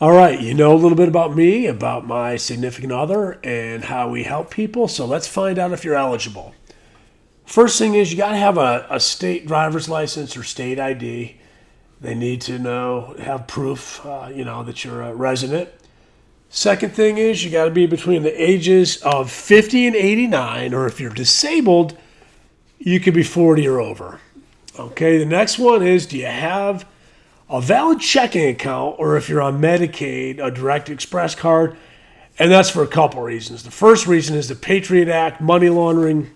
All right, you know a little bit about me, about my significant other, and how we help people. So let's find out if you're eligible. First thing is you got to have a state driver's license or state ID. They need to have proof, that you're a resident. Second thing is you got to be between the ages of 50 and 89, or if you're disabled, you could be 40 or over. Okay, the next one is, do you have a valid checking account, or if you're on Medicaid, a direct express card? And that's for a couple reasons. The first reason is the Patriot Act, money laundering.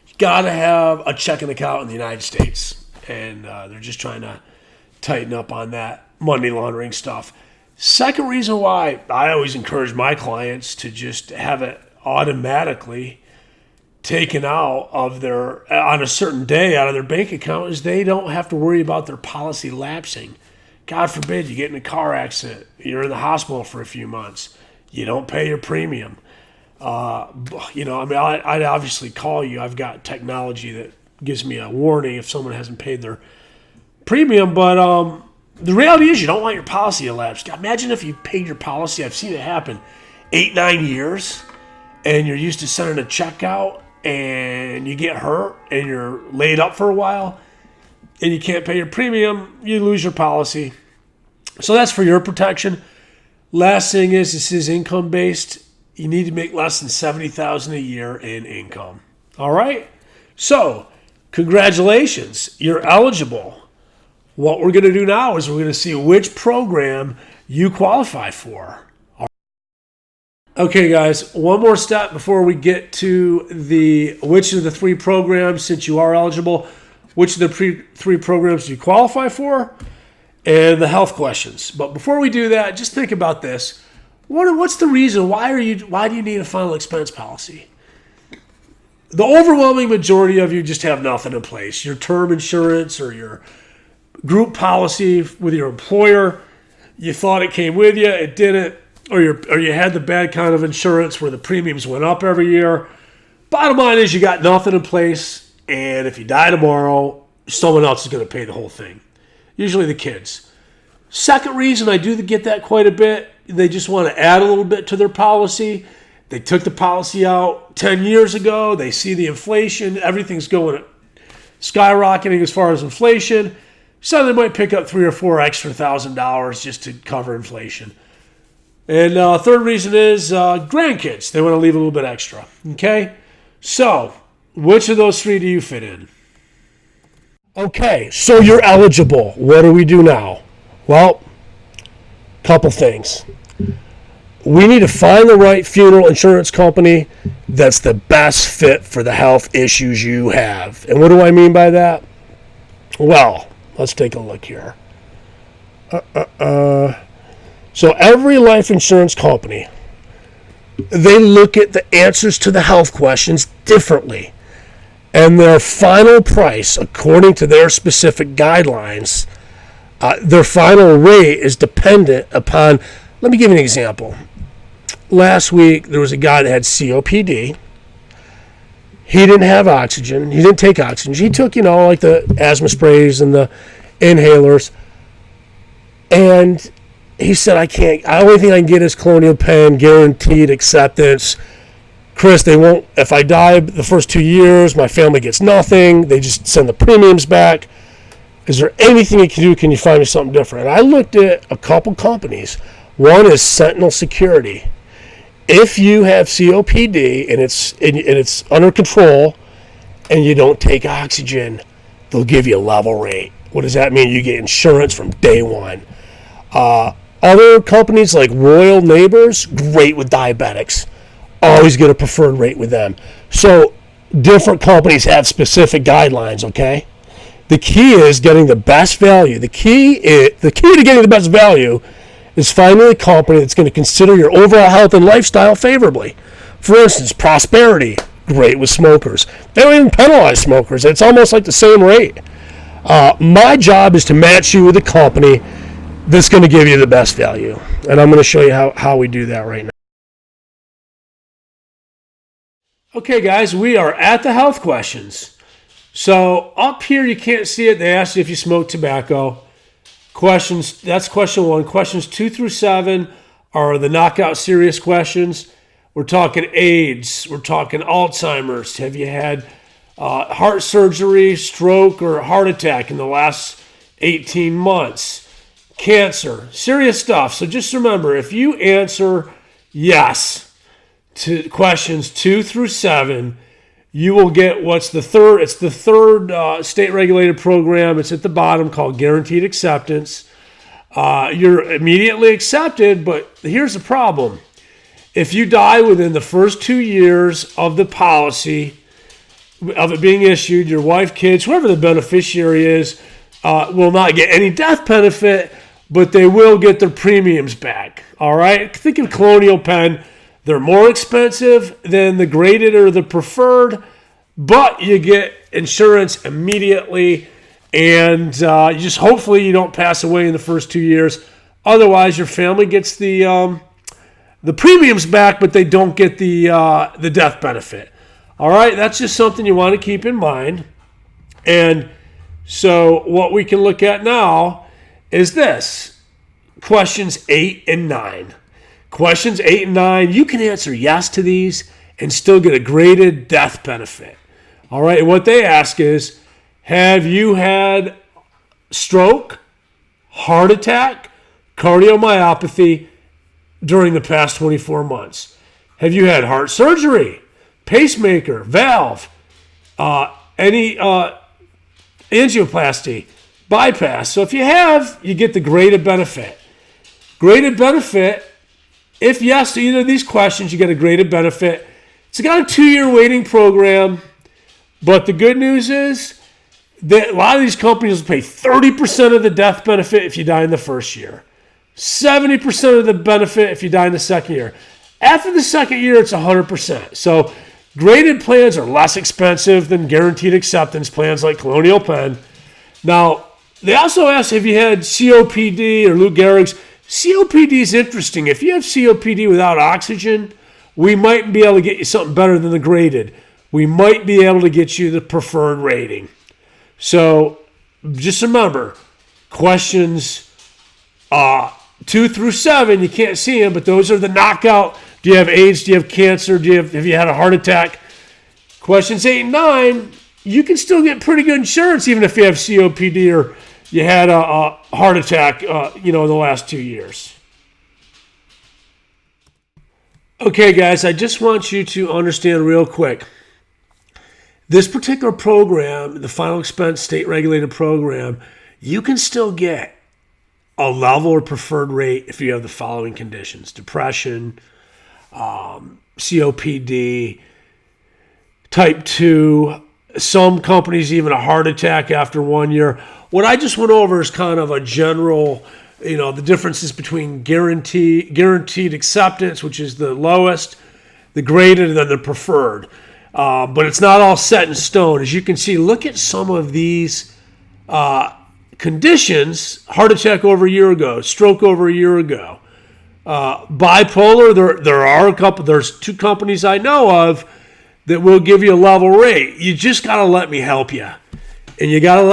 You got to have a checking account in the United States. And they're just trying to tighten up on that money laundering stuff. Second reason why I always encourage my clients to just have it automatically taken out of on a certain day out of their bank account is they don't have to worry about their policy lapsing. God forbid you get in a car accident, you're in the hospital for a few months, you don't pay your premium. I'd obviously call you. I've got technology that gives me a warning if someone hasn't paid their premium, but the reality is you don't want your policy to lapse. Imagine if you paid your policy. I've seen it happen 8-9 years, and you're used to sending a check out, and you get hurt, and you're laid up for a while, and you can't pay your premium, you lose your policy. So that's for your protection. Last thing is, this is income-based. You need to make less than $70,000 a year in income. All right? So, congratulations. You're eligible. What we're going to do now is we're going to see which program you qualify for. Okay, guys, one more step before we get to which of the three programs, since you are eligible, which of the three programs do you qualify for, and the health questions. But before we do that, just think about this. What's the reason? Why do you need a final expense policy? The overwhelming majority of you just have nothing in place. Your term insurance or your group policy with your employer, you thought it came with you, it didn't, or you had the bad kind of insurance where the premiums went up every year. Bottom line is you got nothing in place, and if you die tomorrow, someone else is going to pay the whole thing. Usually the kids. Second reason, I do get that quite a bit, they just want to add a little bit to their policy. They took the policy out 10 years ago. They see the inflation. Everything's going skyrocketing as far as inflation. So they might pick up $3,000 or $4,000 just to cover inflation. And third reason is grandkids. They want to leave a little bit extra. Okay? So, which of those three do you fit in? Okay, so you're eligible. What do we do now? Well, couple things. We need to find the right funeral insurance company that's the best fit for the health issues you have. And what do I mean by that? Well, let's take a look here. So every life insurance company, they look at the answers to the health questions differently. And their final price, according to their specific guidelines, their final rate is dependent upon, let me give you an example. Last week, there was a guy that had COPD. He didn't have oxygen. He didn't take oxygen. He took, like the asthma sprays and the inhalers. And he said, the only thing I can get is Colonial Penn, guaranteed acceptance. Chris, they won't, if I die the first 2 years, my family gets nothing. They just send the premiums back. Is there anything you can do? Can you find me something different? And I looked at a couple companies. One is Sentinel Security. If you have COPD and it's under control and you don't take oxygen, they'll give you a level rate. What does that mean? You get insurance from day one. Other companies like Royal Neighbors, great with diabetics. Always get a preferred rate with them. So different companies have specific guidelines, okay? The key is getting the best value. The key to getting the best value is finding a company that's going to consider your overall health and lifestyle favorably. For instance, Prosperity, great with smokers. They don't even penalize smokers. It's almost like the same rate. My job is to match you with a company that's going to give you the best value. And I'm going to show you how we do that right now. Okay, guys, we are at the health questions. So up here, you can't see it. They ask you if you smoke tobacco. Questions, that's question 1. Questions 2 through 7 are the knockout serious questions. We're talking AIDS. We're talking Alzheimer's. Have you had heart surgery, stroke, or heart attack in the last 18 months? Cancer. Serious stuff. So just remember, if you answer yes to questions 2 through 7, you will get what's the third. It's the third state-regulated program. It's at the bottom, called Guaranteed Acceptance. You're immediately accepted, but here's the problem. If you die within the first 2 years of the policy, of it being issued, your wife, kids, whoever the beneficiary is, will not get any death benefit, but they will get their premiums back. All right? Think of Colonial Penn. They're more expensive than the graded or the preferred, but you get insurance immediately, and you just hopefully you don't pass away in the first 2 years. Otherwise, your family gets the premiums back, but they don't get the death benefit. All right, that's just something you want to keep in mind. And so what we can look at now is this: questions 8 and 9. Questions 8 and 9, you can answer yes to these and still get a graded death benefit. All right, and what they ask is, have you had stroke, heart attack, cardiomyopathy during the past 24 months? Have you had heart surgery, pacemaker, valve, any angioplasty, bypass? So if you have, you get the graded benefit. Graded benefit, if yes to either of these questions, you get a graded benefit. It's got a 2-year waiting program, but the good news is that a lot of these companies will pay 30% of the death benefit if you die in the first year, 70% of the benefit if you die in the second year. After the second year, it's 100%. So graded plans are less expensive than guaranteed acceptance plans like Colonial Penn. Now, they also ask, have you had COPD or Lou Gehrig's? COPD is interesting. If you have COPD without oxygen, we might be able to get you something better than the graded. We might be able to get you the preferred rating. So just remember, questions 2 through 7, you can't see them, but those are the knockout. Do you have AIDS? Do you have cancer? Have you had a heart attack? Questions 8 and 9, you can still get pretty good insurance even if you have COPD or you had a heart attack, in the last 2 years. Okay, guys, I just want you to understand real quick. This particular program, the final expense state-regulated program, you can still get a level or preferred rate if you have the following conditions: depression, COPD, type 2, some companies even a heart attack after 1 year. What I just went over is kind of a general, the differences between guaranteed acceptance, which is the lowest, the graded, and then the preferred. But it's not all set in stone. As you can see, look at some of these conditions: heart attack over a year ago, stroke over a year ago, bipolar. There's 2 companies I know of that will give you a level rate. You just got to let me help you, and you got to let